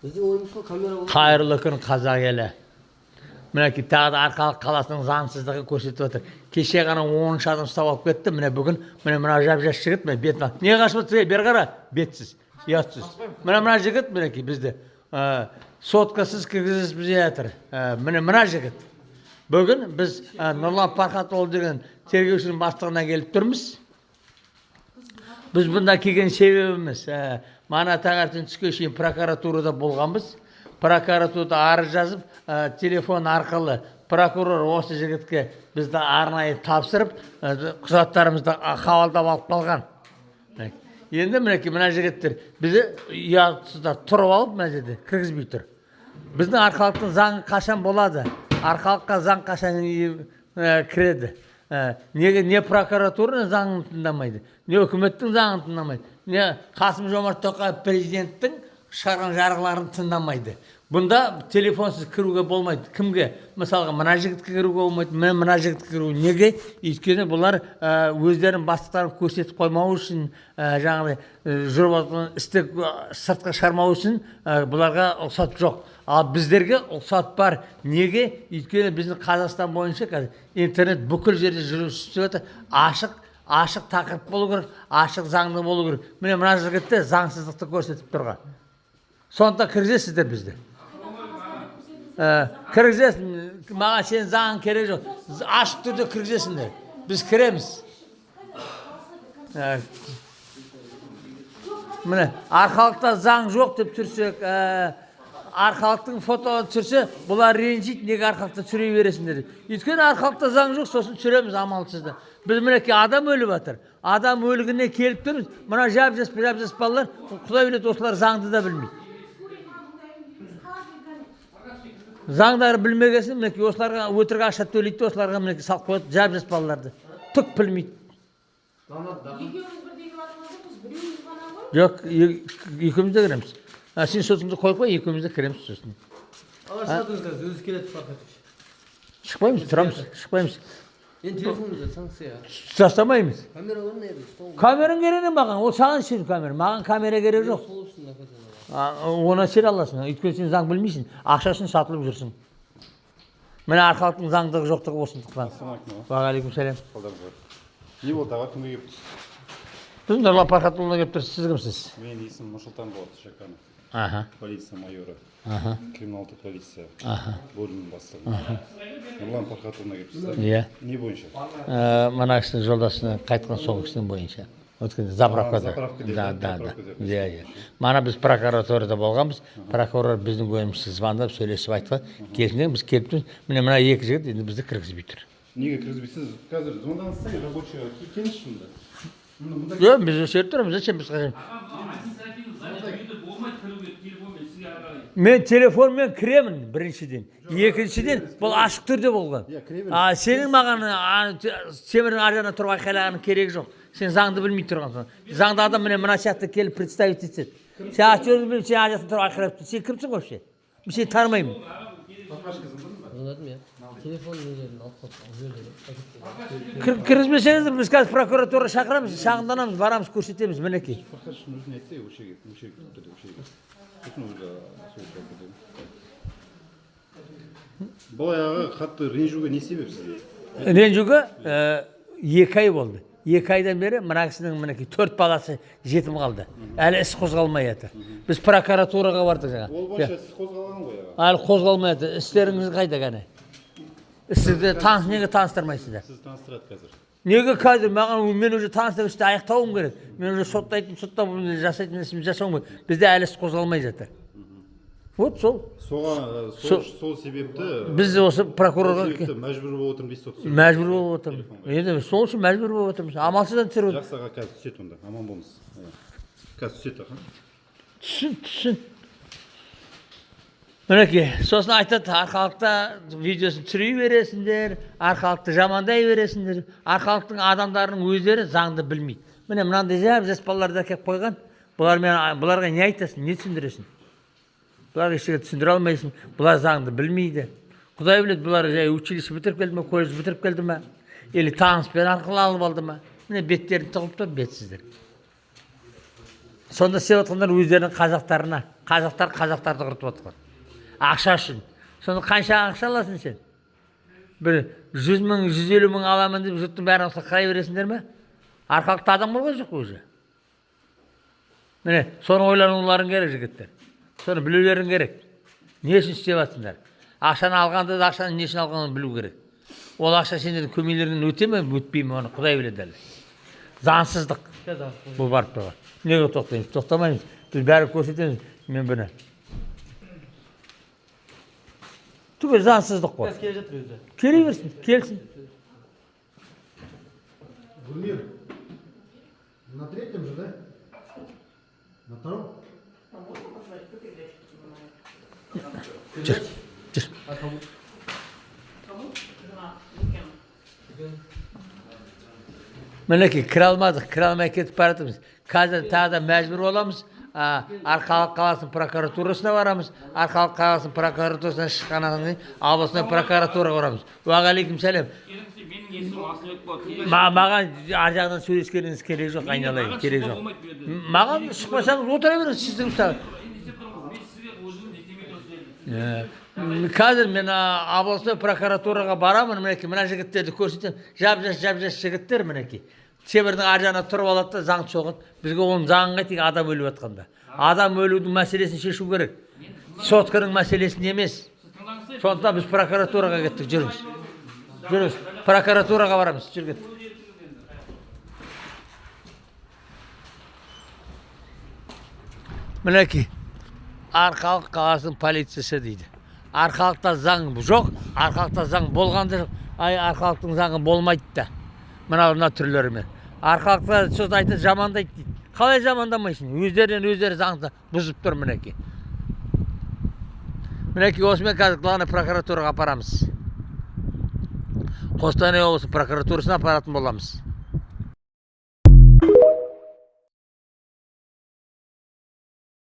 Біздің ойымыз сол камера болу. Қайырлы күн қазақ елі. Мінекей тағы да Арқалық қаласының заңсыздығын көрсетіп отыр. Кеше ғана 10 адам ұстап алып кетті. Міне бүгін мына жап-жас жігіт міне бетін алып. Не қашып отырсыз? Бері қара, бетсіз, ұятсыз. Мына жігіт мінекей бізді соткасыз кіргізіп жатыр. Мына жігіт. Бүгін біз Нұрлан Пархатұлы деген тергеушінің бастығына келіп тұрмыз. Біз бұнда келген себебіміз мана таңертең түске шейін прокуратурада болғанбыз. Прокуратурада арыз жазып, телефон арқылы прокурор осы жігітке бізді арнайы тапсырып, құжаттарымызды хабарлап алып қалған. Енді мінекей мына жігіттер бізді ұятсыздар тұрып алып мына жерде кіргізбей тұр. Біздің Арқалықтың заңы қашан болады? Арқалыққа заң қашан кіреді? Не прокуратураның заңын тыңдамайды, не үкіметтің заңын тыңдамайды, не Қасым Жомарт Тоқаев президенттің шығарған жарғыларын тыңдамайды. Бұнда телефонсыз кіруге болмайды. Кімге? Мысалға, мына жігітке кіруге болмайды, мына жігітке кіруге. Неге? Өйткені бұлар өздерінің бастықтарын көрсетіп қоймау үшін, жаңағыдай жүріп жатқан істі сыртқа шығармау үшін бұларға рұқсат жоқ. Ал біздерге рұқсат бар. Неге? Өйткені біздің Қазақстан бойынша қазір интернет бүкіл жерде жүріп жатыр. Ашық тақырып болу керек, ашық заңды болу керек. Мына жігітте заңсыздықты көрсетіп тұрған. Сонда кіргізесіздер бізді. Кіргізесің, маған сен заңын керек жоқ. Ашық түрде кіргізесіңдер. Біз кіреміз. Міне, Арқалықта заң жоқ деп түрсек, Арқалықтың фото түсірсе, бұлар ренжиді, неге Арқалықта түсіре бересіңдер. Өйткені Арқалықта заң жоқ, сосын түсіреміз амалсызды. Біз мінекей адам өліп жатыр. Адам өлігіне келіп тұрмыз. Мына жап-жас балалар, Құдай біледі, осылар заңды да білмейді. Заңдары білмегесін, мінекей осыларға өтірік ақша төлейді, осыларға мінекей салып қояды, жап-жас балаларды. Түк білмейді. Жоқ, екеуміз де кіреміз. Сен сотыңды қойып қой, екеуміз де кіреміз сосын. Өзі келеді Пархатович. Шықпаймыз, тұрамыз, шықпаймыз. Енді телефонымызды санкция. Тастамаймыз. Камера бар ма еді? Камераң керек маған, ол саған сен камера. Маған камера керек жоқ. Оны сен аласың, өйткені сен заң білмейсің, ақшасын сатылып жүрсің. Міне Арқалықтың заңдығы жоқтығы осындықтан. Уағалейкум сәлем. Не болды, аға кімге келіпсіз? Біз Нұрлан Пархатұлына келіп тұрсыз, сіз кімсіз? Мен есімім Нұрсұлтан Болат Шаканов. Полиция майоры. Криминалдық полиция бөлімінің бастығы. Нұрлан Пархатұлына келіпсіз. Иә. Не бойынша? Мына кісінің жолдасына қайтқан сол кісінің бойынша. Заправкада. Да. Мана біз прокуратурада болғанбыз. Прокурор біздің ойымызды звондап, сөйлесіп айтқан. Келсеңдер біз келіп тұрмыз. Мына екі жігіт енді бізді кіргізбей тұр. Неге кіргізбейсіз? Қазір звондаңызсыз, рабочий келіңізші мұнда. Жоқ, біз осы жерде тұрамыз. Зачем біз қажет? Мен телефонмен кіремін біріншіден. Екіншіден, бұл ашық түрде болған. Сенің маған темірдің аржағына тұрып айқайлағанның керегі жоқ. Сен заңды білмей тұрған. Заңды адам мына сияқты келіп представить етседі. Сен ашық білмеймін, сен аржағына тұрып айқайлап тұрсың. Сен кімсің вообще? Мен сені танымаймын. Кіргізбесеңіздер, біз қазір прокуратура шақырамыз, шағымданамыз, барамыз, көрсетеміз, мінекей. Бұл аяғы қатты ренжуге не себеп сізге? Ренжуге 2 ай болды. 2 айдан бері мына кісінің мінекей 4 баласы жетім қалды. Әлі іс қозғалмай жатыр. Біз прокуратураға бардық жаңа. Ол бойынша іс қозғалған ғой аға. Әлі қозғалмай жатыр. Істеріңіз қайда ғана? Сізді неге таныстырмайсыздар? Сіз таныстырады қазір. Неге қазір? Мен уже таныстырып істі аяқтауым керек. Мен уже соттайтын, жасайтын ісімді жасауым керек. Бізде әлі іс қозғалмай жатыр. Вот сол. Сол себепті біз осы прокурорға мәжбүр болып отырмын дейсіз ғой. Мәжбүр болып отырмыз. Енді сол үшін мәжбүр болып отырмыз. Амалсыздан түсіріп отырмыз. Жақсы аға, қазір түсет онда. Аман болыңыз. Қазір түсет аға. Түсін. Мінекей, сосын айтады, Арқалықта видеосын түсірей бересіңдер, Арқалықты жамандай бересіңдер. Арқалықтың адамдарының өздері заңды білмейді. Міне мынандай жас балаларды әкеп қойған. Бұларға не айтасың, не түсіндіресің? Бұлар ешкімге түсіндіре алмайсың. Бұлар заңды білмейді. Құдай біледі, бұлар училище бітіріп келді ме, колледж бітіріп келді ме, или таныспен арқылы алып алды ма. Міне беттерін тығып тұр, бетсіздер. Сонда сеп отқандар өздерінің қазақтарына Қазақтарды құртып отқан. Ақша үшін. Соны қанша ақша аласың сен? Бір 100 мың, 150 мың аламын деп жұрттың бәрін осылай қарай бересіңдер ме? Арқалықта адам болған жоқ өзі. Міне, соны ойлануларың керек жігіттер. Соны білулерің керек. Не үшін істеп жатсыңдар? Ақшаны алғанда да ақшаны не үшін алғанын білу керек. Ол ақша сендердің көмейлеріңнен өте ме, өтпей ме, оны Құдай біледі әлі. Заңсыздық. Бұл барып тұрған. Неге тоқтаймыз? Тоқтамаймыз. Біз бәрі көрсетеміз. Мен бұны. Түгел заңсыздық қой. Келе жатыр өзі. Келе берсін, келсін. Гульмир, на третьем же, да? На втором? Жүр. Мінекей, кіре алмадық, кіре алмай кетіп баратырмыз. Қазір тағы да мәжбүр боламыз. Арқалық қаласының прокуратурасына барамыз. Арқалық қаласының прокуратурасынан шыққаннан кейін облыстық прокуратураға барамыз. Уағалейкум сәлем. Менің есімім Асылбек болды. Маған ар жағынан сөйлескеніңіз керек жоқ, айналайын, керек жоқ. Маған шықпасаңыз отыра беріңіз сіздің ұстағы. Қазір мен облыстық прокуратураға барамын, мінекей, мына жігіттерді көрсетемін. Жап-жас жігіттер мінекей. Темірдің ар жағына тұрып алады да заң соғын. Бізге оның заңын қайтейік адам өліп жатқанда. Адам өлудің мәселесін шешу керек. Сотканың мәселесін емес. Сондықтан біз прокуратураға кеттік, жүріңіз. Жүріңіз, прокуратураға барамыз, жүргет. Мінекей, Арқалық қаласының полициясы дейді. Арқалықта заң жоқ, Арқалықта заң болғанда жоқ. Арқалықтың заңы болмайды да. Мына түрлерімен. Арқалықта сөз айтып жамандайды дейді. Қалай жамандамайсың? Өздері заңды бұзып тұр мінекей. Мінекей, осымен қазір главный прокуратураға апарамыз. Қостанай облысы прокуратурасына апаратын боламыз.